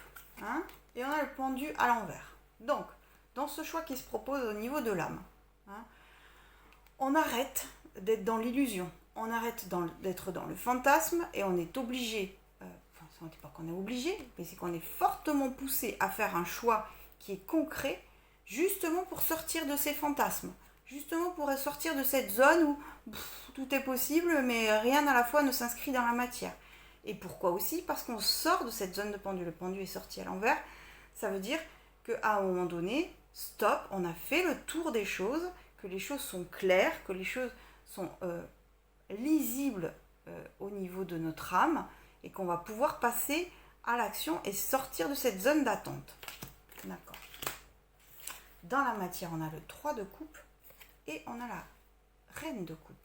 S1: et on a le pendu à l'envers. Donc, dans ce choix qui se propose au niveau de l'âme, on arrête d'être dans l'illusion, on arrête d'être dans le fantasme, et on est obligé, ce n'est pas qu'on est obligé, mais c'est qu'on est fortement poussé à faire un choix qui est concret, justement pour sortir de ces fantasmes, justement pour sortir de cette zone où tout est possible, mais rien à la fois ne s'inscrit dans la matière. Et pourquoi aussi? Parce qu'on sort de cette zone de pendu. Le pendu est sorti à l'envers. Ça veut dire qu'à un moment donné, stop, on a fait le tour des choses, que les choses sont claires, que les choses sont lisibles au niveau de notre âme, et qu'on va pouvoir passer à l'action et sortir de cette zone d'attente. D'accord. Dans la matière, on a le 3 de coupe et on a la reine de coupe.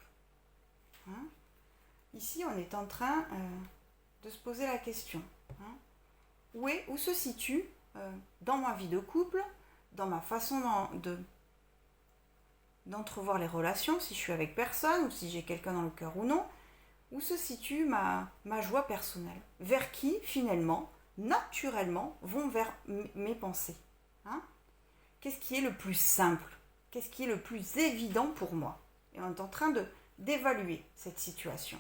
S1: Ici, on est en train de se poser la question. Où se situe dans ma vie de couple, dans ma façon d'entrevoir les relations, si je suis avec personne ou si j'ai quelqu'un dans le cœur ou non, où se situe ma joie personnelle? Vers qui, finalement, naturellement, vont vers mes pensées? Qu'est-ce qui est le plus simple? Qu'est-ce qui est le plus évident pour moi? Et on est en train d'évaluer cette situation.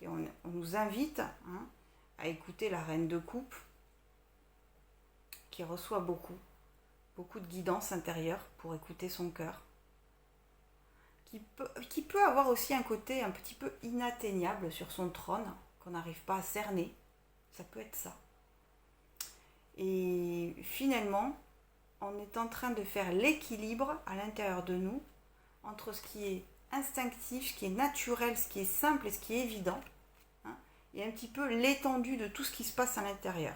S1: Et on nous invite à écouter la reine de coupe, qui reçoit beaucoup de guidance intérieure pour écouter son cœur, qui peut avoir aussi un côté un petit peu inatteignable sur son trône, qu'on n'arrive pas à cerner. Ça peut être ça. Et finalement, on est en train de faire l'équilibre à l'intérieur de nous entre ce qui est instinctif, ce qui est naturel, ce qui est simple et ce qui est évident, et un petit peu l'étendue de tout ce qui se passe à l'intérieur,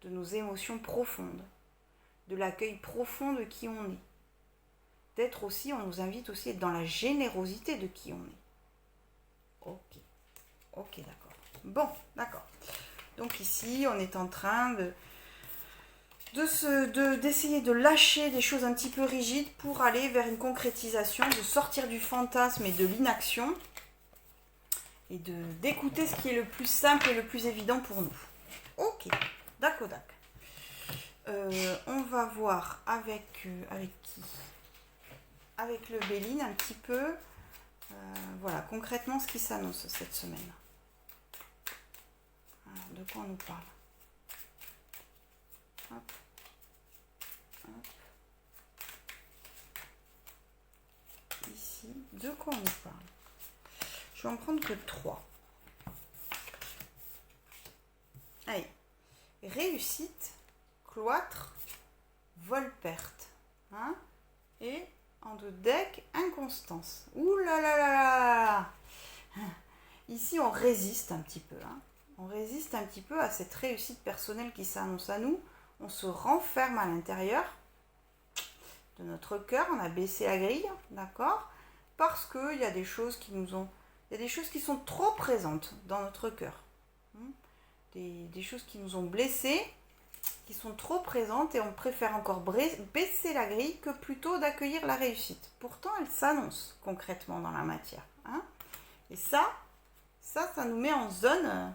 S1: de nos émotions profondes, de l'accueil profond de qui on est. D'être aussi, on nous invite aussi à être dans la générosité de qui on est. Ok, d'accord. Bon, d'accord. Donc ici, on est en train d'essayer de lâcher des choses un petit peu rigides pour aller vers une concrétisation, de sortir du fantasme et de l'inaction, et d'écouter ce qui est le plus simple et le plus évident pour nous. Ok, d'accord. On va voir avec qui? Avec le Béline un petit peu, voilà, concrètement ce qui s'annonce cette semaine. Alors, de quoi on nous parle? Hop. Ici, de quoi on nous parle? Je vais en prendre que 3. Allez, réussite, cloître, vol-perte. Hein, et en deux decks, inconstance. Ouh là là là là. Ici, on résiste un petit peu. Hein. On résiste un petit peu à cette réussite personnelle qui s'annonce à nous. On se renferme à l'intérieur de notre cœur. On a baissé la grille, d'accord? Parce qu'il y a des choses qui nous ont... Il y a des choses qui sont trop présentes dans notre cœur. Des choses qui nous ont blessés, qui sont trop présentes et on préfère encore baisser la grille que plutôt d'accueillir la réussite. Pourtant, elle s'annonce concrètement dans la matière. Hein. Et ça nous met en zone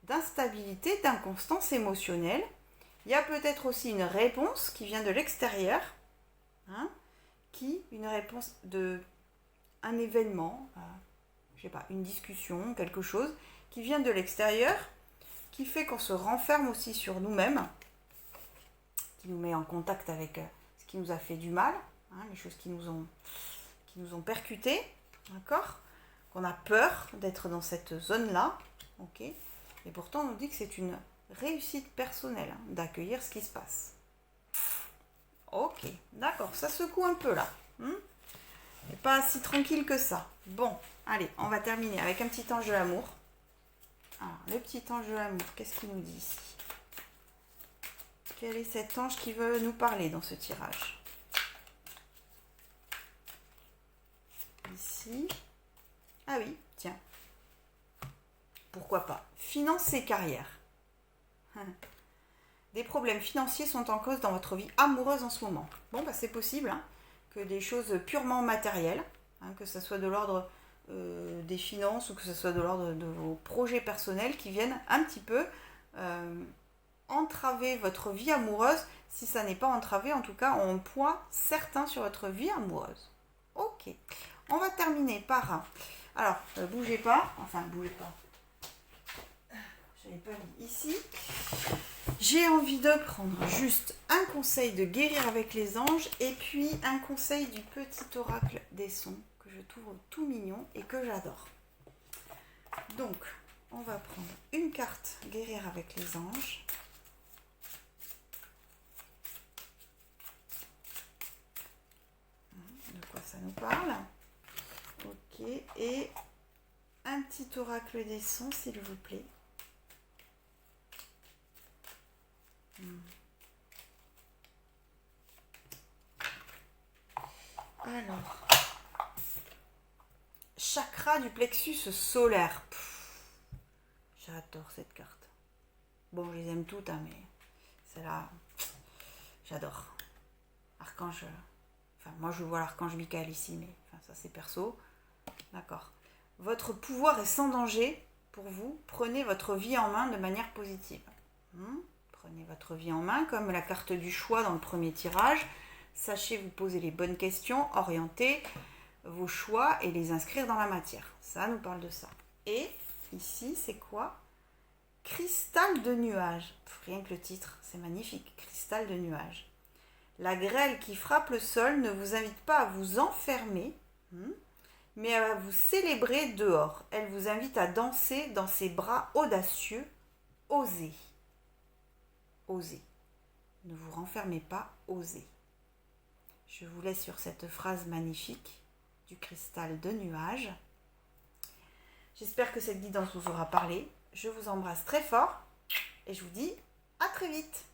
S1: d'instabilité, d'inconstance émotionnelle. Il y a peut-être aussi une réponse qui vient de l'extérieur, hein, une réponse de un événement, je sais pas, une discussion, quelque chose qui vient de l'extérieur, qui fait qu'on se renferme aussi sur nous-mêmes, qui nous met en contact avec ce qui nous a fait du mal, hein, les choses qui nous ont percutés, d'accord, qu'on a peur d'être dans cette zone-là, ok, et pourtant on nous dit que c'est une réussite personnelle, hein, d'accueillir ce qui se passe. Ok, d'accord, ça secoue un peu là. Et pas si tranquille que ça. Bon, allez, on va terminer avec un petit ange de l'amour. Alors, le petit ange de l'amour, qu'est-ce qu'il nous dit ici? Quel est cet ange qui veut nous parler dans ce tirage? Ici. Ah oui, tiens. Pourquoi pas? Finances et carrière. Des problèmes financiers sont en cause dans votre vie amoureuse en ce moment. Bon, bah c'est possible, hein, que des choses purement matérielles, hein, que ce soit de l'ordre des finances ou que ce soit de l'ordre de vos projets personnels qui viennent un petit peu entraver votre vie amoureuse, si ça n'est pas entravé, en tout cas en point certain sur votre vie amoureuse. Ok, on va terminer par... Alors, bougez pas, j'avais pas mis ici. J'ai envie de prendre juste un conseil de guérir avec les anges et puis un conseil du petit oracle des sons que je trouve tout mignon et que j'adore. Donc, on va prendre une carte guérir avec les anges. De quoi ça nous parle? Ok, et un petit oracle des sons, s'il vous plaît. Alors, chakra du plexus solaire. J'adore cette carte. Bon, je les aime toutes, hein, mais celle-là, j'adore. Archange, enfin, moi je vois l'archange Michael ici, mais enfin, ça c'est perso. D'accord. Votre pouvoir est sans danger pour vous. Prenez votre vie en main de manière positive. Prenez votre vie en main, comme la carte du choix dans le premier tirage. Sachez vous poser les bonnes questions, orienter vos choix et les inscrire dans la matière. Ça nous parle de ça. Et ici, c'est quoi? Cristal de nuage. Rien que le titre, c'est magnifique. Cristal de nuage. La grêle qui frappe le sol ne vous invite pas à vous enfermer, mais à vous célébrer dehors. Elle vous invite à danser dans ses bras audacieux. Osez. Osez. Ne vous renfermez pas, osez. Je vous laisse sur cette phrase magnifique du cristal de nuage. J'espère que cette guidance vous aura parlé. Je vous embrasse très fort et je vous dis à très vite.